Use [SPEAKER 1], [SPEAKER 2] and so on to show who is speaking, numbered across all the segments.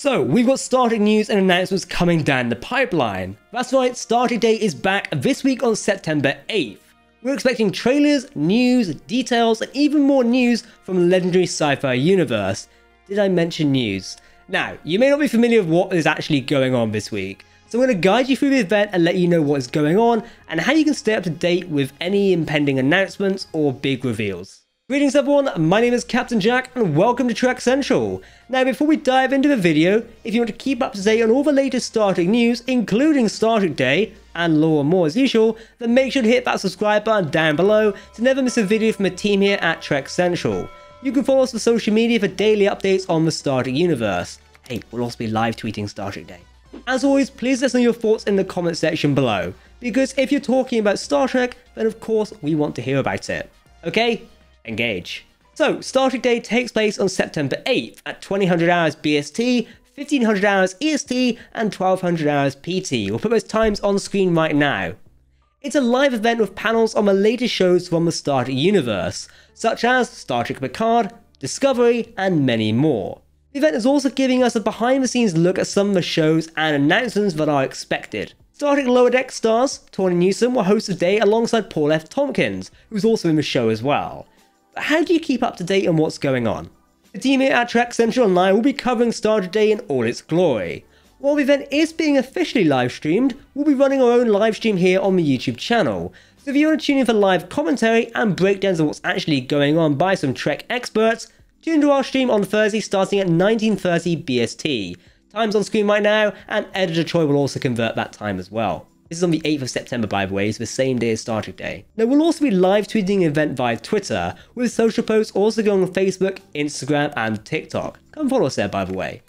[SPEAKER 1] So, we've got Star Trek news and announcements coming down the pipeline. That's right, Star Trek Day is back this week on September 8th. We're expecting trailers, news, details, and even more news from the legendary sci-fi universe. Did I mention news? Now, you may not be familiar with what is actually going on this week, so I'm going to guide you through the event and let you know what is going on and how you can stay up to date with any impending announcements or big reveals. Greetings everyone, my name is Captain Jack and welcome to Trek Central. Now before we dive into the video, if you want to keep up to date on all the latest Star Trek news, including Star Trek Day and lore and more as usual, then make sure to hit that subscribe button down below to never miss a video from the team here at Trek Central. You can follow us on social media for daily updates on the Star Trek universe. Hey, we'll also be live tweeting Star Trek Day. As always, please let us know your thoughts in the comment section below, because if you're talking about Star Trek, then of course we want to hear about it. Okay? Engage. So, Star Trek Day takes place on September 8th at 2000 hours BST, 1500 hours EST, and 1200 hours PT. We'll put those times on screen right now. It's a live event with panels on the latest shows from the Star Trek universe, such as Star Trek Picard, Discovery, and many more. The event is also giving us a behind-the-scenes look at some of the shows and announcements that are expected. Star Trek Lower Deck stars Tawny Newsome will host the day alongside Paul F. Tompkins, who's also in the show as well. But how do you keep up to date on what's going on? The team here at Trek Central and I will be covering Star Trek Day in all its glory. While the event is being officially live streamed, we'll be running our own live stream here on the YouTube channel. So if you want to tune in for live commentary and breakdowns of what's actually going on by some Trek experts, tune into our stream on Thursday starting at 19:30 BST. Time's on screen right now, and Editor Troy will also convert that time as well. This is on the 8th of September, by the way, it's the same day as Star Trek Day. Now, we'll also be live tweeting the event via Twitter, with social posts also going on Facebook, Instagram, and TikTok. Come follow us there, by the way.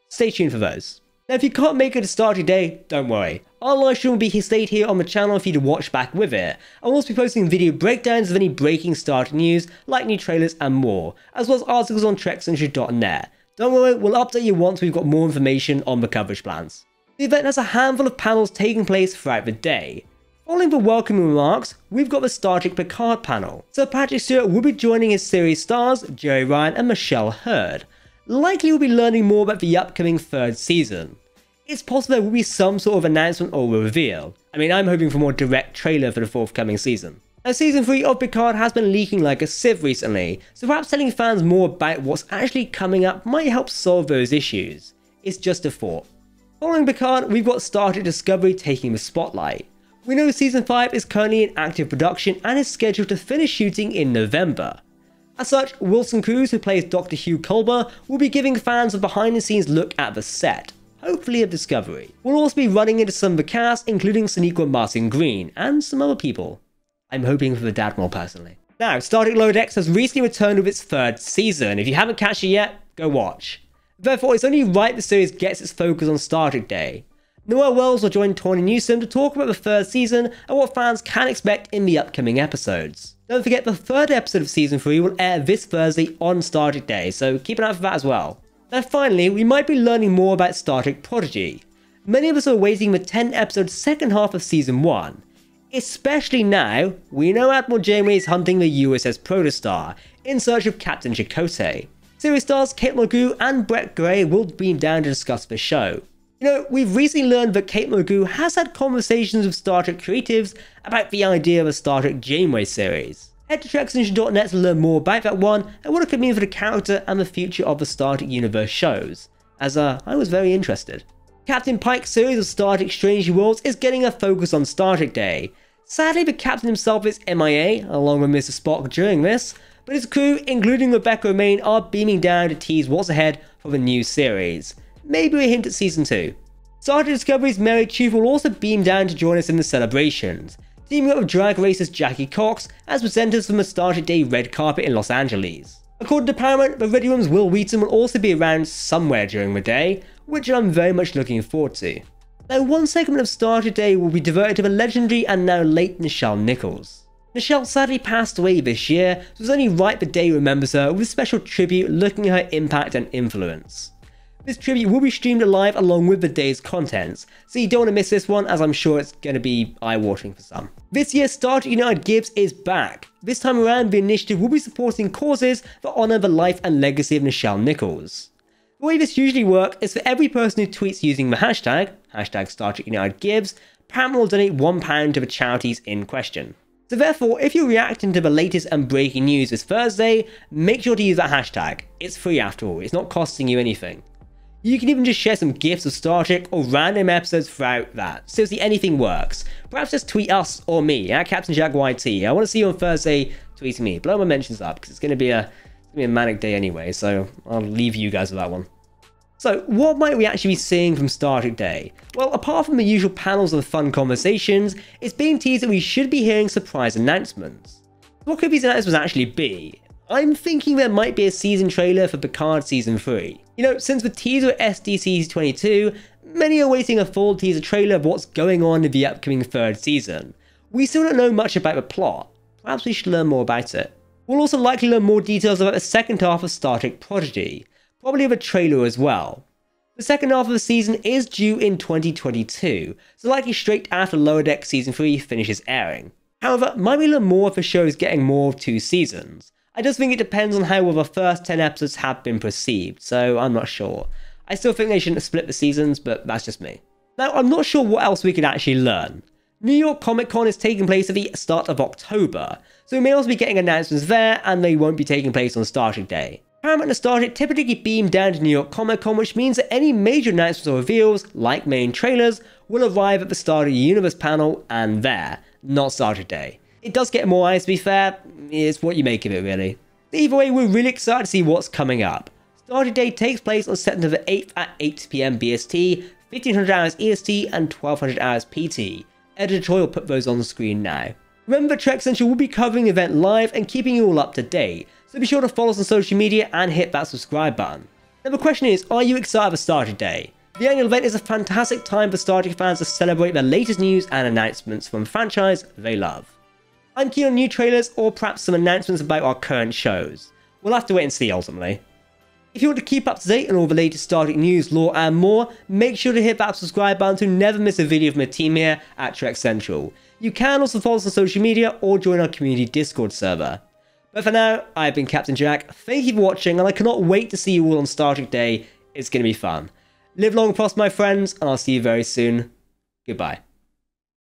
[SPEAKER 1] Stay tuned for those. Now, if you can't make it to Star Trek Day, don't worry. Our live stream will be stayed here on the channel for you to watch back with it. I'll also be posting video breakdowns of any breaking Star Trek news, like new trailers and more, as well as articles on TrekCentral.net. Don't worry, we'll update you once we've got more information on the coverage plans. The event has a handful of panels taking place throughout the day. Following the welcoming remarks, we've got the Star Trek Picard panel. Sir Patrick Stewart will be joining his series stars, Jerry Ryan and Michelle Hurd. Likely we'll be learning more about the upcoming third season. It's possible there will be some sort of announcement or reveal. I mean, I'm hoping for a more direct trailer for the forthcoming season. Now, Season 3 of Picard has been leaking like a sieve recently, so perhaps telling fans more about what's actually coming up might help solve those issues. It's just a thought. Following Picard, we've got Star Trek Discovery taking the spotlight. We know Season 5 is currently in active production and is scheduled to finish shooting in November. As such, Wilson Cruz, who plays Dr. Hugh Culber, will be giving fans a behind-the-scenes look at the set, hopefully of Discovery. We'll also be running into some of the cast, including Sonequa Martin Green, and some other people. I'm hoping for the Dadmore personally. Now, Star Trek Lower Decks has recently returned with its third season. If you haven't catched it yet, go watch. Therefore, it's only right the series gets its focus on Star Trek Day. Noel Wells will join Tawny Newsome to talk about the third season and what fans can expect in the upcoming episodes. Don't forget, the third episode of Season 3 will air this Thursday on Star Trek Day, so keep an eye for that as well. Now finally, we might be learning more about Star Trek Prodigy. Many of us are awaiting the 10-episode second half of Season 1. Especially now, we know Admiral Janeway is hunting the USS Protostar in search of Captain Chakotay. Series stars Kate Mulgrew and Brett Gray will beam down to discuss the show. You know, we've recently learned that Kate Mulgrew has had conversations with Star Trek creatives about the idea of a Star Trek Janeway series. Head to TrekCentral.net to learn more about that one and what it could mean for the character and the future of the Star Trek universe shows, as I was very interested. Captain Pike's series of Star Trek Strange New Worlds is getting a focus on Star Trek Day. Sadly, the captain himself is MIA, along with Mr. Spock during this, but his crew, including Rebecca Romaine, are beaming down to tease what's ahead for the new series. Maybe a hint at Season 2. Star Trek Discovery's Mary Chief will also beam down to join us in the celebrations, teaming up with drag racist Jackie Cox as presenters from the Star Trek Day red carpet in Los Angeles. According to Paramount, the Ready Room's Will Wheaton will also be around somewhere during the day, which I'm very much looking forward to. Now, one segment of Star Trek Day will be devoted to the legendary and now late Nichelle Nichols. Nichelle sadly passed away this year, so it's only right the day remembers her with a special tribute looking at her impact and influence. This tribute will be streamed live along with the day's contents, so you don't want to miss this one, as I'm sure it's going to be eye-watering for some. This year, Star Trek United Gives is back. This time around, the initiative will be supporting causes that honour the life and legacy of Nichelle Nichols. The way this usually works is for every person who tweets using the hashtag #StarTrekUnitedGives, Paramount will donate £1 to the charities in question. So therefore, if you're reacting to the latest and breaking news this Thursday, make sure to use that hashtag. It's free after all, it's not costing you anything. You can even just share some GIFs of Star Trek or random episodes throughout that. Seriously, anything works. Perhaps just tweet us or me, at Captain Jack YT. I want to see you on Thursday tweeting me. Blow my mentions up, because it's going to be a manic day anyway, so I'll leave you guys with that one. So, what might we actually be seeing from Star Trek Day? Well, apart from the usual panels and fun conversations, it's being teased that we should be hearing surprise announcements. What could these announcements actually be? I'm thinking there might be a season trailer for Picard Season 3. You know, since the teaser at SDCC 22, many are waiting a full teaser trailer of what's going on in the upcoming third season. We still don't know much about the plot. Perhaps we should learn more about it. We'll also likely learn more details about the second half of Star Trek Prodigy. Probably with a trailer as well. The second half of the season is due in 2022, so likely straight after Lower Deck Season 3 finishes airing. However, might we learn more if the show is getting more of 2 seasons? I just think it depends on how well the first 10 episodes have been perceived, so I'm not sure. I still think they shouldn't split the seasons, but that's just me. Now, I'm not sure what else we could actually learn. New York Comic Con is taking place at the start of October, so we may also be getting announcements there, and they won't be taking place on Star Trek Day. Paramount and Star Trek typically beam down to New York Comic Con, which means that any major announcements or reveals, like main trailers, will arrive at the Star Trek Universe panel and there, not Star Trek Day. It does get more eyes, to be fair, it's what you make of it really. Either way, we're really excited to see what's coming up. Star Trek Day takes place on September 8th at 8 PM BST, 1500 hours EST and 1200 hours PT. Editorial will put those on the screen now. Remember, Trek Central will be covering the event live and keeping you all up to date, so be sure to follow us on social media and hit that subscribe button. Now the question is, are you excited for Star Trek Day? The annual event is a fantastic time for Star Trek fans to celebrate the latest news and announcements from the franchise they love. I'm keen on new trailers or perhaps some announcements about our current shows. We'll have to wait and see ultimately. If you want to keep up to date on all the latest Star Trek news, lore and more, make sure to hit that subscribe button to never miss a video from the team here at Trek Central. You can also follow us on social media or join our community Discord server. But for now, I've been Captain Jack, thank you for watching, and I cannot wait to see you all on Star Trek Day. It's going to be fun. Live long and prosper, my friends, and I'll see you very soon. Goodbye.